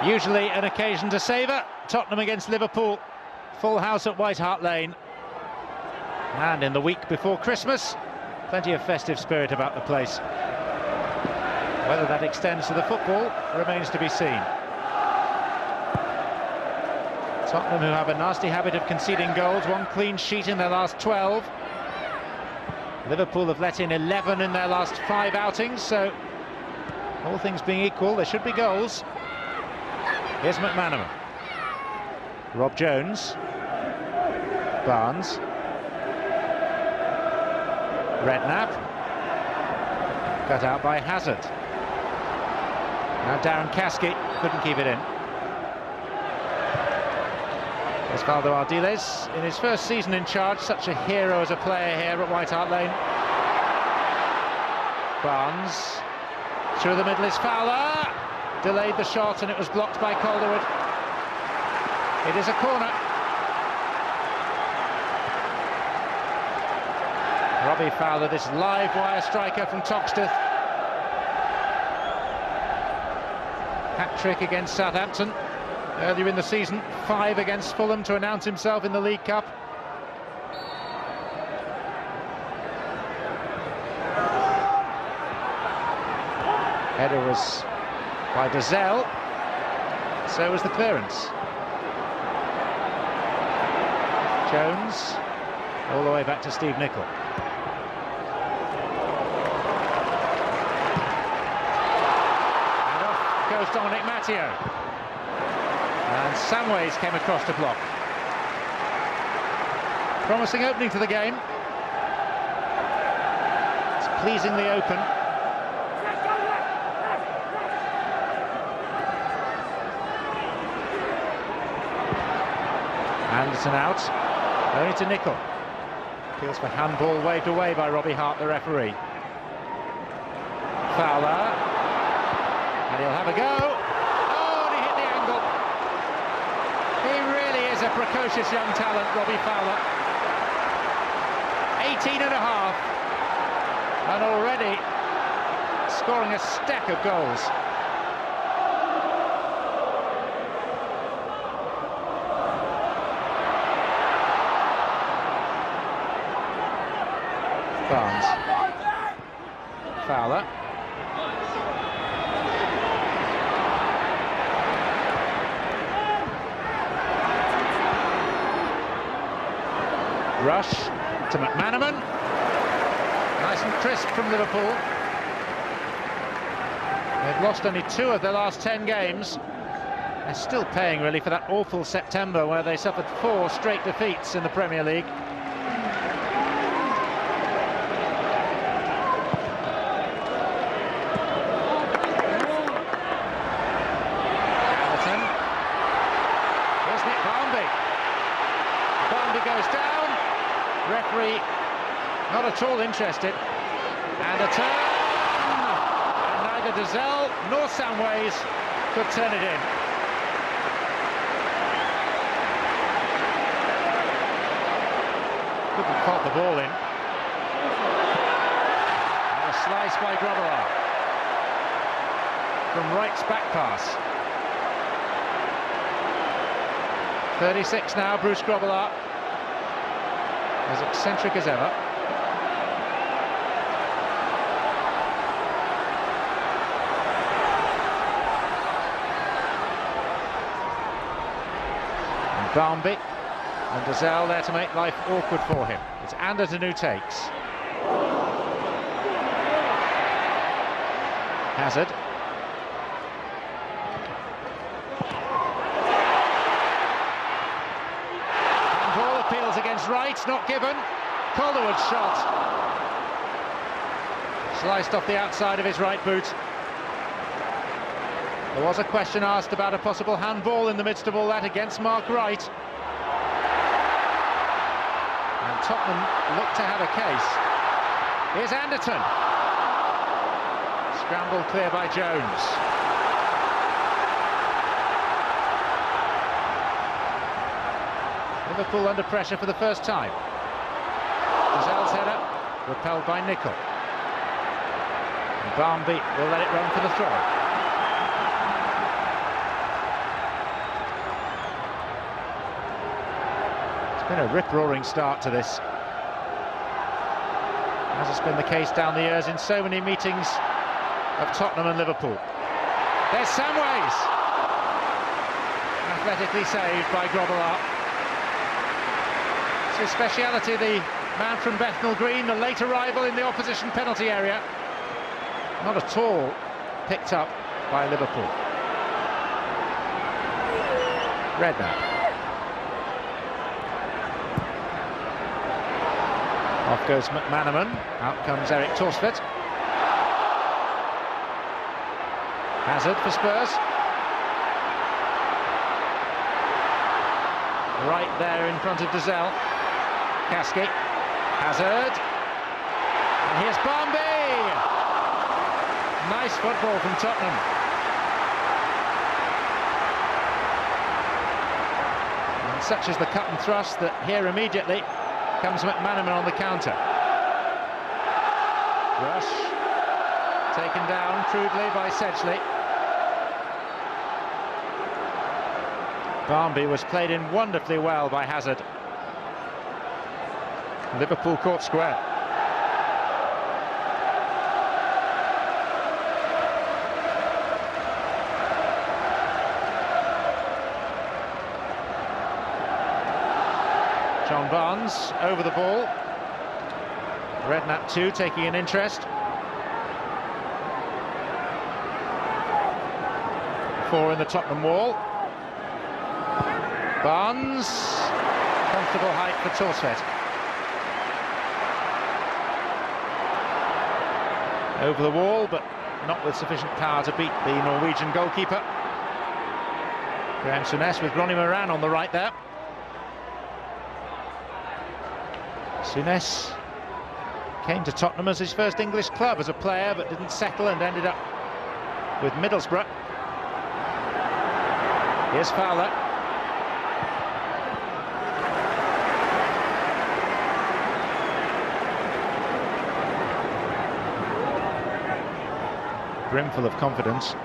Usually an occasion to savour. Tottenham against Liverpool. Full house at White Hart Lane. And in the week before Christmas, plenty of festive spirit about the place. Whether that extends to the football remains to be seen. Tottenham, who have a nasty habit of conceding goals, 1 clean sheet in their last 12. Liverpool have let in 11 in their last 5 outings, so all things being equal, there should be goals. Here's McManaman. Rob Jones. Barnes. Redknapp. Cut out by Hazard. Now Darren Caskey couldn't keep it in. Osvaldo Ardiles, in his first season in charge, such a hero as a player here at White Hart Lane. Barnes. Through the middle is Fowler. Delayed the shot and it was blocked by Calderwood. It is a corner. Robbie Fowler, this live wire striker from Toxteth. Hat-trick against Southampton earlier in the season, 5 against Fulham to announce himself in the League Cup. Header was by Dazelle, so was the clearance. Jones, all the way back to Steve Nicol. And off goes Dominic Matteo. And Samways came across to block. Promising opening to the game. It's pleasingly open. Anderson out, only to Nicol. Appeals for handball waved away by Robbie Hart, the referee. Fowler, and he'll have a go. Oh, and he hit the angle. He really is a precocious young talent, Robbie Fowler. 18 and a half, and already scoring a stack of goals. Barnes. Fowler. Rush to McManaman. Nice and crisp from Liverpool. They've lost only 2 of their last 10 games. They're still paying really for that awful September where they suffered 4 straight defeats in the Premier League. Goes down, referee not at all interested, and a turn, and neither Dazelle nor Samways could turn it in. Couldn't pop the ball in. And a slice by Grobbelaar from Wright's back pass. 36 now, Bruce Grobbelaar. As eccentric as ever. And Barnby and Dazelle there to make life awkward for him. It's Anderton who takes. Hazard. Appeals against Wright, not given. Calderwood's shot. Sliced off the outside of his right boot. There was a question asked about a possible handball in the midst of all that against Mark Wright. And Tottenham look to have a case. Here's Anderton. Scrambled clear by Jones. Liverpool under pressure for the first time. Dazelle's header, repelled by Nicol. And Barnby will let it run for the throw. It's been a rip-roaring start to this, as has been the case down the years in so many meetings of Tottenham and Liverpool. There's Samways! Athletically saved by Grobbelaar. It's his speciality, the man from Bethnal Green, the late arrival in the opposition penalty area. Not at all picked up by Liverpool. Redknapp. Off goes McManaman, out comes Eric Torsfeld. Hazard for Spurs. Right there in front of Dazelle. Kasky. Hazard. And here's Barmby! Nice football from Tottenham. And such is the cut and thrust that here immediately comes McManaman on the counter. Rush, taken down crudely by Sedgley. Barmby was played in wonderfully well by Hazard. Liverpool caught square. John Barnes over the ball. Redknapp too taking an interest. Four in the Tottenham wall. Barnes, comfortable height for Torsfeld. Over the wall, but not with sufficient power to beat the Norwegian goalkeeper. Graham Souness with Ronnie Moran on the right there. Souness came to Tottenham as his first English club as a player, but didn't settle and ended up with Middlesbrough. Here's Fowler. Brimful of confidence.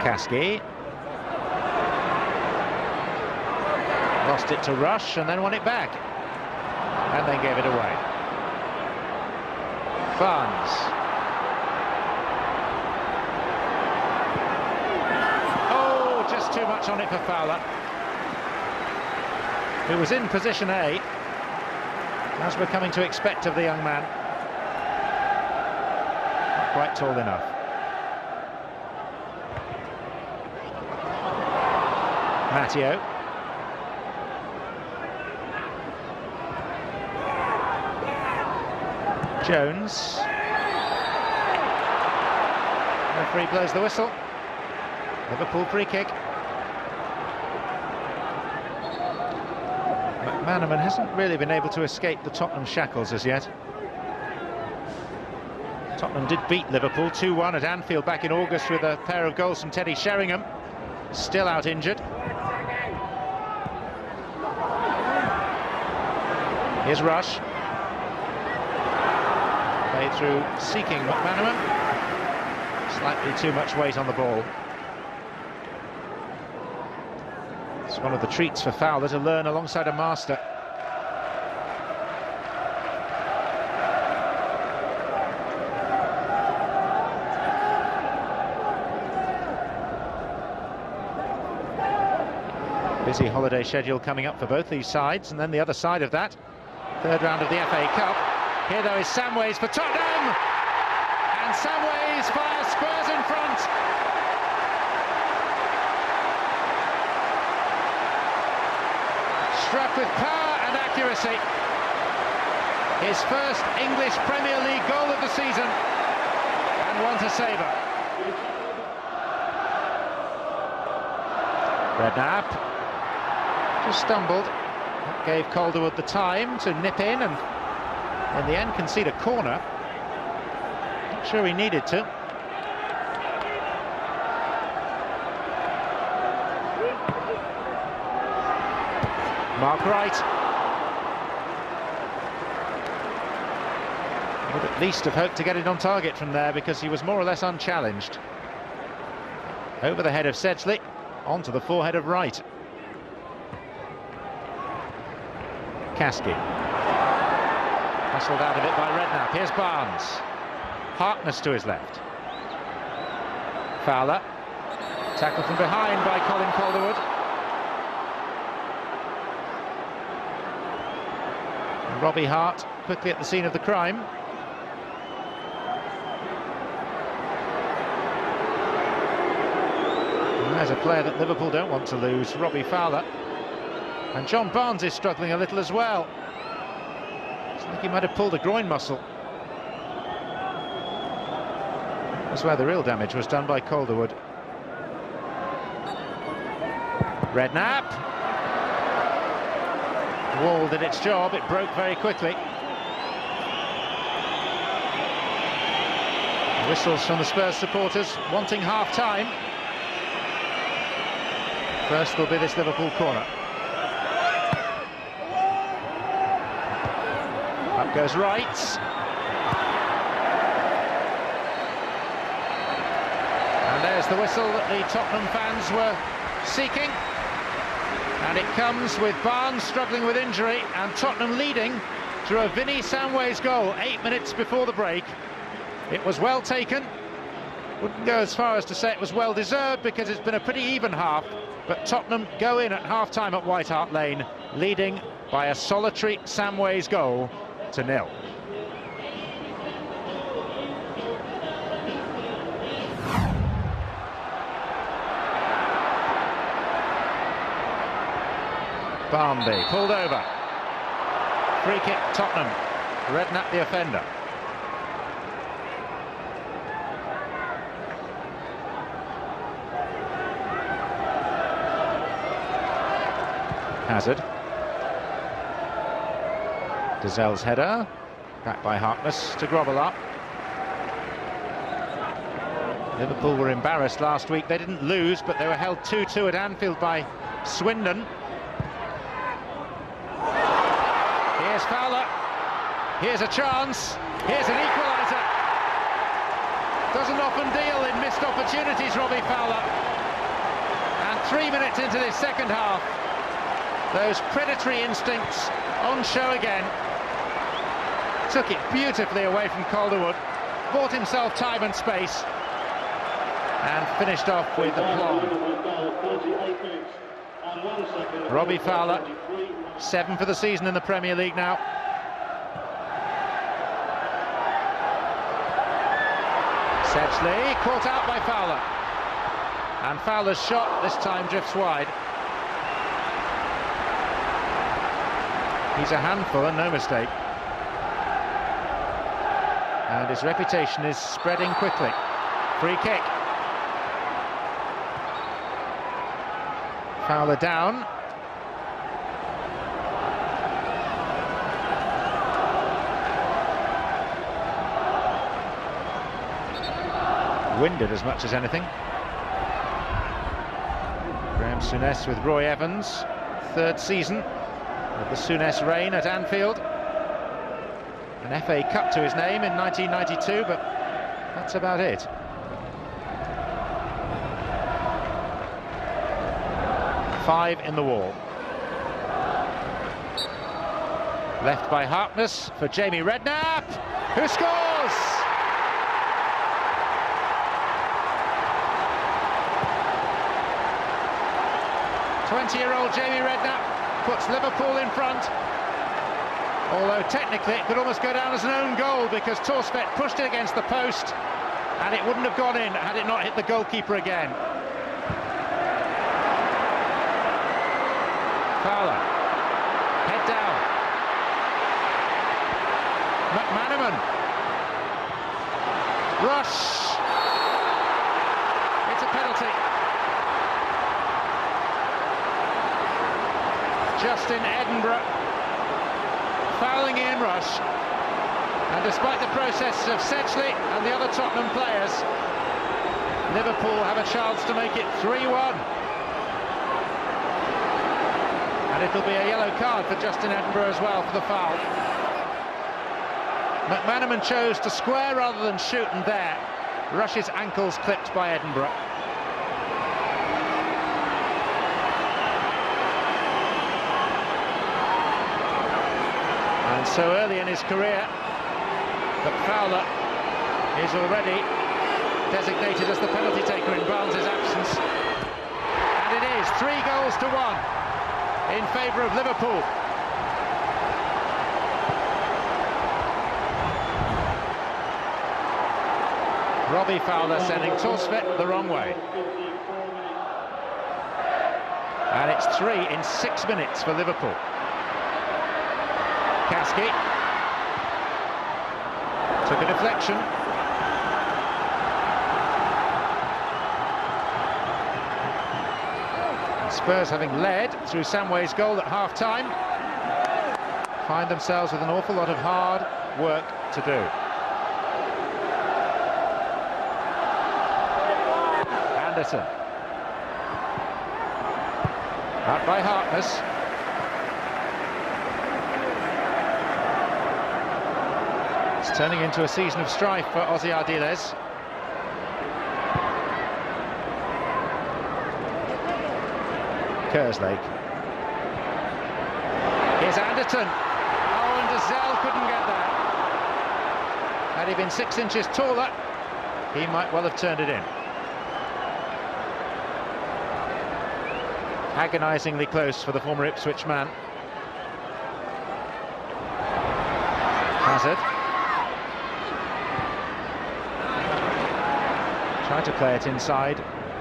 Kasky. Lost it to Rush and then won it back. And then gave it away. Barnes. Oh, just too much on it for Fowler, who was in position A, as we're coming to expect of the young man. Not quite tall enough. Matteo. Jones. Referee blows the whistle. Liverpool free kick. McManaman hasn't really been able to escape the Tottenham shackles as yet. Tottenham did beat Liverpool 2-1 at Anfield back in August with a pair of goals from Teddy Sheringham. Still out injured. Here's Rush. Played through seeking McManaman. Slightly too much weight on the ball. It's one of the treats for Fowler to learn alongside a master. Busy holiday schedule coming up for both these sides, and then the other side of that, third round of the FA Cup. Here though is Samways for Tottenham, and Samways fires Spurs in front. Struck with power and accuracy. His first English Premier League goal of the season, and one to savour. Redknapp just stumbled. That gave Calderwood the time to nip in and in the end concede a corner. Not sure he needed to. Mark Wright would at least have hoped to get it on target from there, because he was more or less unchallenged. Over the head of Sedgley, onto the forehead of Wright. Kasky. Hustled out of it by Redknapp. Here's Barnes. Hartness to his left. Fowler. Tackle from behind by Colin Calderwood. And Robbie Hart quickly at the scene of the crime. And there's a player that Liverpool don't want to lose, Robbie Fowler. And John Barnes is struggling a little as well. Looks like he might have pulled a groin muscle. That's where the real damage was done by Calderwood. Redknapp. The wall did its job, it broke very quickly. Whistles from the Spurs supporters wanting half-time. First will be this Liverpool corner. Up goes Wright. And there's the whistle that the Tottenham fans were seeking. And it comes with Barnes struggling with injury and Tottenham leading through a Vinny Samway's goal 8 minutes before the break. It was well taken. Wouldn't go as far as to say it was well deserved because it's been a pretty even half. But Tottenham go in at half-time at White Hart Lane, leading by a solitary Samway's goal to 0. Barnby pulled over. Free kick Tottenham. Redknapp the offender. Hazard. Dazell's header. Back by Hartness to grovel up. Liverpool were embarrassed last week. They didn't lose, but they were held 2-2 at Anfield by Swindon. Here's Fowler. Here's a chance. Here's an equaliser. Doesn't often deal in missed opportunities, Robbie Fowler. And 3 minutes into this second half, those predatory instincts on show again. Took it beautifully away from Calderwood, bought himself time and space, and finished off with aplomb. Robbie Fowler, 7 for the season in the Premier League now. Sedgley caught out by Fowler. And Fowler's shot this time drifts wide. He's a handful and no mistake. And his reputation is spreading quickly. Free kick. Fowler down. Winded as much as anything. Graham Souness with Roy Evans, 3rd season of the Souness reign at Anfield. An FA Cup to his name in 1992, but that's about it. Five in the wall. Left by Hartness for Jamie Redknapp, who scores! '20-year-old Jamie Redknapp puts Liverpool in front. Although technically it could almost go down as an own goal because Torsvedt pushed it against the post and it wouldn't have gone in had it not hit the goalkeeper again. Fowler, head down. McManaman. Rush. It's a penalty. Justin Edinburgh fouling Ian Rush, and despite the process of Sedgley and the other Tottenham players, Liverpool have a chance to make it 3-1. And it'll be a yellow card for Justin Edinburgh as well for the foul. McManaman chose to square rather than shoot, and there, Rush's ankles clipped by Edinburgh. And so early in his career, but Fowler is already designated as the penalty taker in Barnes' absence. And it is 3-1 in favour of Liverpool. Robbie Fowler sending Torsvet the wrong way. And it's 3 in 6 minutes for Liverpool. Kasky took a deflection. And Spurs, having led through Samway's goal at half-time, find themselves with an awful lot of hard work to do. Anderson. Out by Hartness. It's turning into a season of strife for Ozzy Ardiles. Kerslake. Here's Anderton. Oh, and Dazelle couldn't get that. Had he been 6 inches taller, he might well have turned it in. Agonisingly close for the former Ipswich man. Hazard. Tried to play it inside.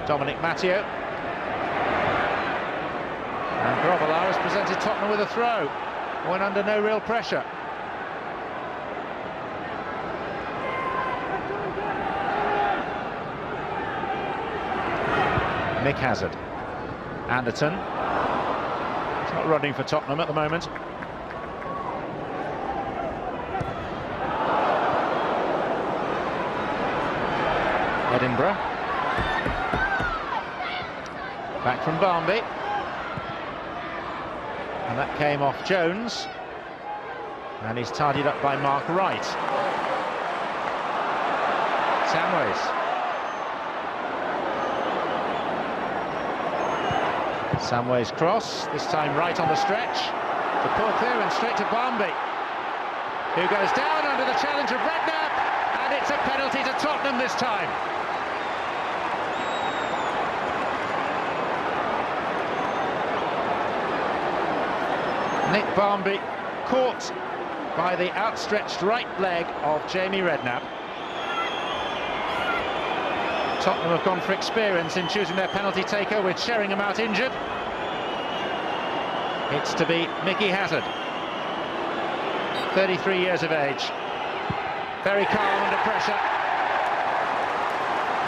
Dominic Matteo. And Grobbelaar has presented Tottenham with a throw, when under no real pressure. Mick Hazard. Anderton. He's not running for Tottenham at the moment. Edinburgh. Back from Barnby. And that came off Jones. And he's tidied up by Mark Wright. Samways. Samway's cross, this time right on the stretch. The poor clearance straight to Barnby, who goes down under the challenge of Redknapp, and it's a penalty to Tottenham this time. Nick Barnby caught by the outstretched right leg of Jamie Redknapp. Tottenham have gone for experience in choosing their penalty taker, with Sheringham out injured. It's to be Mickey Hazard, 33 years of age, very calm under pressure.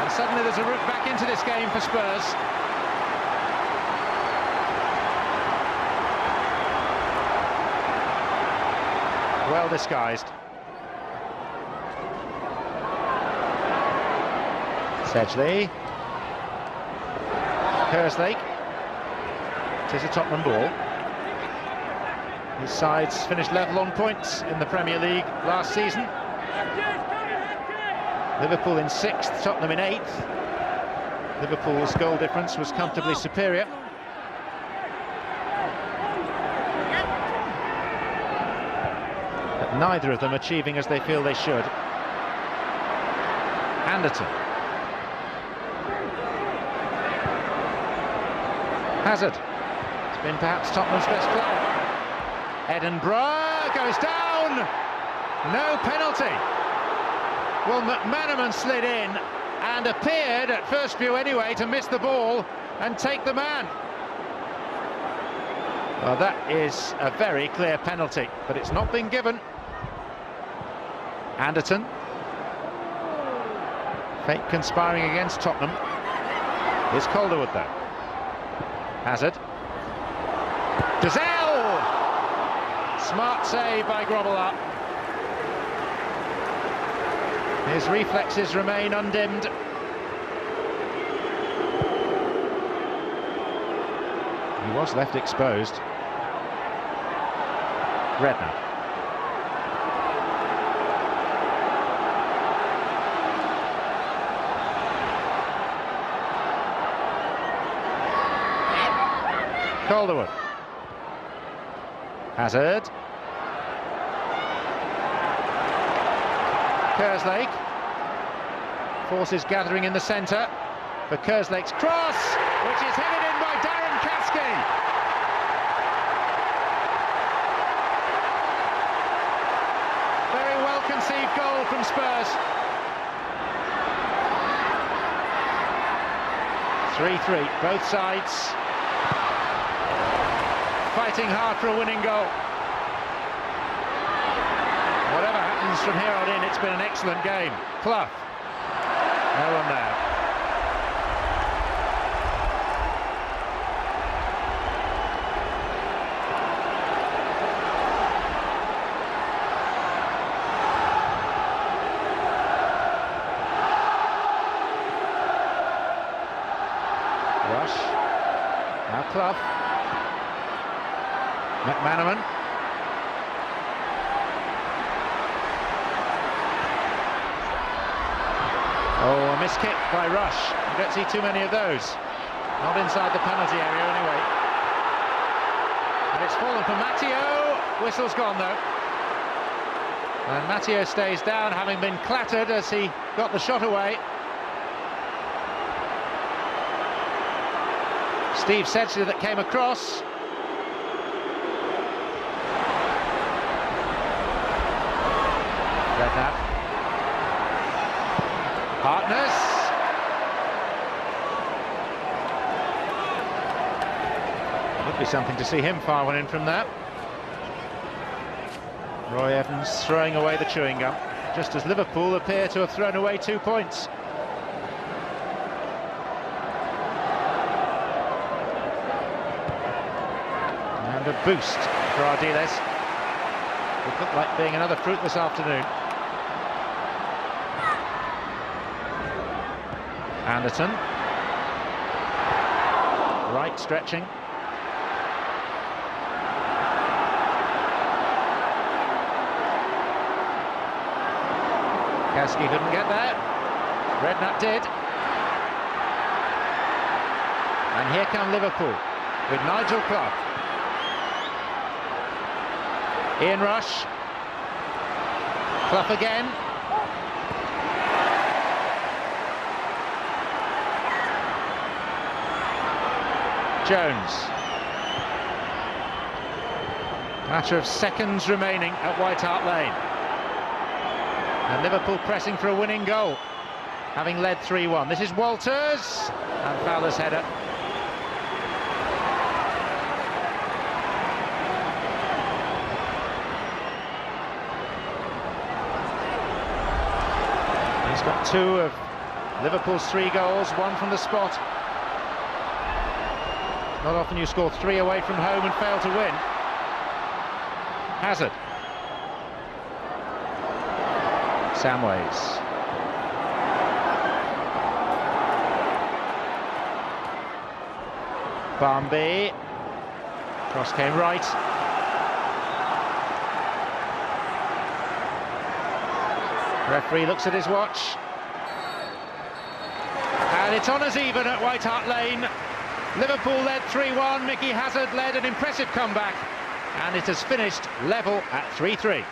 And suddenly there's a route back into this game for Spurs. Well disguised. Sedgley. Kerslake. It is a Tottenham ball. His sides finished level on points in the Premier League last season. Liverpool in 6th, Tottenham in 8th. Liverpool's goal difference was comfortably superior. But neither of them achieving as they feel they should. Anderton. Hazard. It's been perhaps Tottenham's best player. Edinburgh goes down. No penalty. Well, McManaman slid in and appeared, at first view anyway, to miss the ball and take the man. Well, that is a very clear penalty, but it's not been given. Anderton. Fate conspiring against Tottenham. Here's Calderwood, though. Hazard. Dazelle! Smart save by Grobbelaar. His reflexes remain undimmed. He was left exposed. Redknapp. Calderwood. Hazard. Kerslake. Forces gathering in the centre for Kerslake's cross, which is headed in by Darren Caskey. Very well conceived goal from Spurs. 3-3, both sides fighting hard for a winning goal. Whatever happens from here on in, it's been an excellent game. Clough. No one there. Rush. Now Clough. McManaman. Oh, a missed kick by Rush. You don't see too many of those. Not inside the penalty area anyway. And it's fallen for Matteo. Whistle's gone though. And Matteo stays down, having been clattered as he got the shot away. Steve Sedgley that came across. Redknapp. Partners. Would be something to see him fire one in from there. Roy Evans throwing away the chewing gum, just as Liverpool appear to have thrown away 2 points. And a boost for Ardiles. It looked like being another fruitless afternoon. Anderton. Right stretching. Caskey couldn't get there. Redknapp did. And here come Liverpool with Nigel Clough. Ian Rush. Clough again. Jones. Matter of seconds remaining at White Hart Lane. And Liverpool pressing for a winning goal, having led 3-1. This is Walters, and Fowler's header. He's got 2 of Liverpool's 3 goals, 1 from the spot. Not often you score 3 away from home and fail to win. Hazard. Samways. Barmby. Cross came right. Referee looks at his watch. And it's on as even at White Hart Lane. Liverpool led 3-1, Mickey Hazard led an impressive comeback, and it has finished level at 3-3.